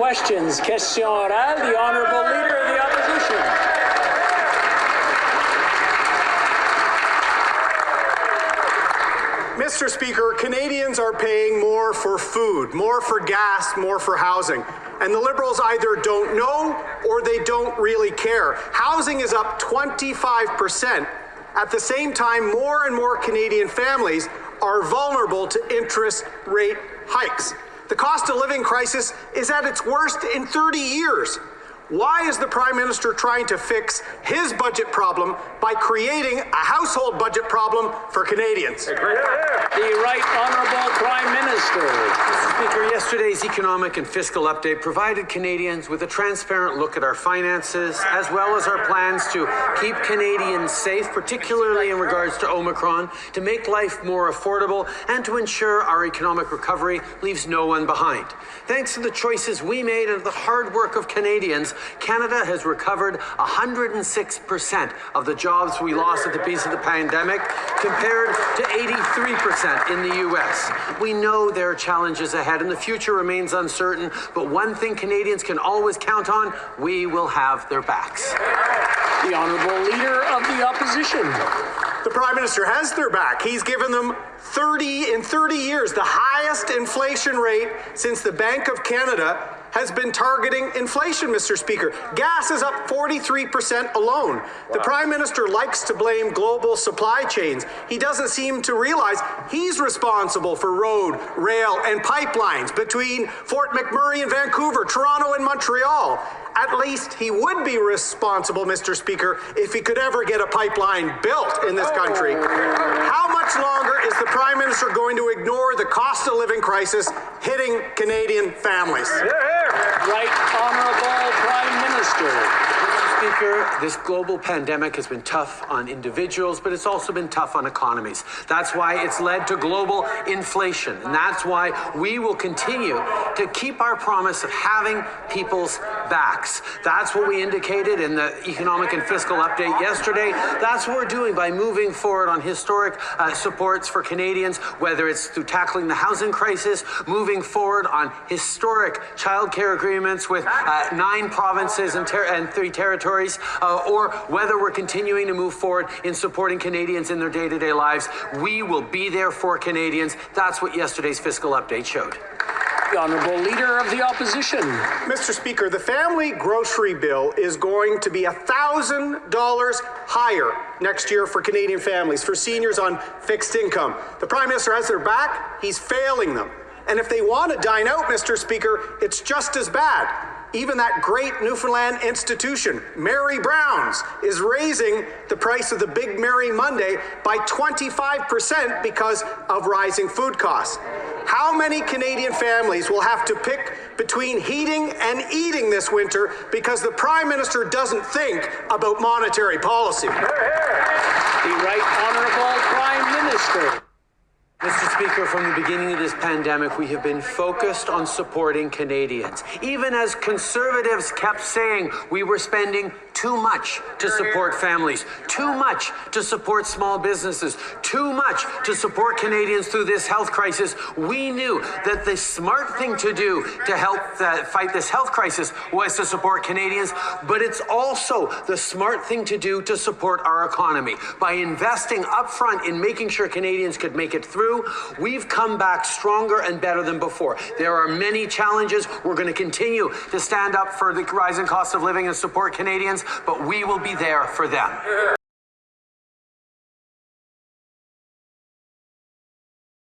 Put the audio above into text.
Questions. Question orale. The Honourable Leader of the Opposition. Mr. Speaker, Canadians are paying more for food, more for gas, more for housing. And the Liberals either don't know or they don't really care. Housing is up 25%. At the same time, more and more Canadian families are vulnerable to interest rate hikes. The cost of living crisis is at its worst in 30 years. Why is the Prime Minister trying to fix his budget problem by creating a household budget problem for Canadians? The Right Honourable Prime Minister. Mr. Speaker, yesterday's economic and fiscal update provided Canadians with a transparent look at our finances, as well as our plans to keep Canadians safe, particularly in regards to Omicron, to make life more affordable, and to ensure our economic recovery leaves no one behind. Thanks to the choices we made and the hard work of Canadians, Canada has recovered 106% of the jobs we lost at the peak of the pandemic, compared to 83% in the U.S. We know there are challenges ahead and the future remains uncertain, but one thing Canadians can always count on: we will have their backs. The Honourable Leader of the Opposition. The Prime Minister has their back. He's given them 30 years, the highest inflation rate since the Bank of Canada has been targeting inflation, Mr. Speaker. Gas is up 43% alone. Wow. The Prime Minister likes to blame global supply chains. He doesn't seem to realize he's responsible for road, rail, and pipelines between Fort McMurray and Vancouver, Toronto and Montreal. At least he would be responsible, Mr. Speaker, if he could ever get a pipeline built in this country. How much longer is the Prime Minister going to ignore the cost of living crisis hitting Canadian families? Right Honourable Prime Minister. Mr. Speaker, this global pandemic has been tough on individuals, but it's also been tough on economies. That's why it's led to global inflation, and that's why we will continue to keep our promise of having people's backs. That's what we indicated in the economic and fiscal update yesterday. That's what we're doing by moving forward on historic supports for Canadians, whether it's through tackling the housing crisis, moving forward on historic childcare agreements with 9 provinces and 3 territories, or whether we're continuing to move forward in supporting Canadians in their day-to-day lives. We will be there for Canadians. That's what yesterday's fiscal update showed. The Honourable Leader of the Opposition. Mr. Speaker, the family grocery bill is going to be $1,000 higher next year for Canadian families, for seniors on fixed income. The Prime Minister has their back. He's failing them. And if they want to dine out, Mr. Speaker, it's just as bad. Even that great Newfoundland institution, Mary Brown's, is raising the price of the Big Mary Monday by 25% because of rising food costs. How many Canadian families will have to pick between heating and eating this winter because the Prime Minister doesn't think about monetary policy? The Right Honourable Prime Minister. Mr. Speaker, from the beginning of this pandemic, we have been focused on supporting Canadians. Even as Conservatives kept saying we were spending too much to support families, too much to support small businesses, too much to support Canadians through this health crisis, we knew that the smart thing to do to help fight this health crisis was to support Canadians, but it's also the smart thing to do to support our economy. By investing upfront in making sure Canadians could make it through, we've come back stronger and better than before. There are many challenges. We're going to continue to stand up for the rising cost of living and support Canadians, but we will be there for them.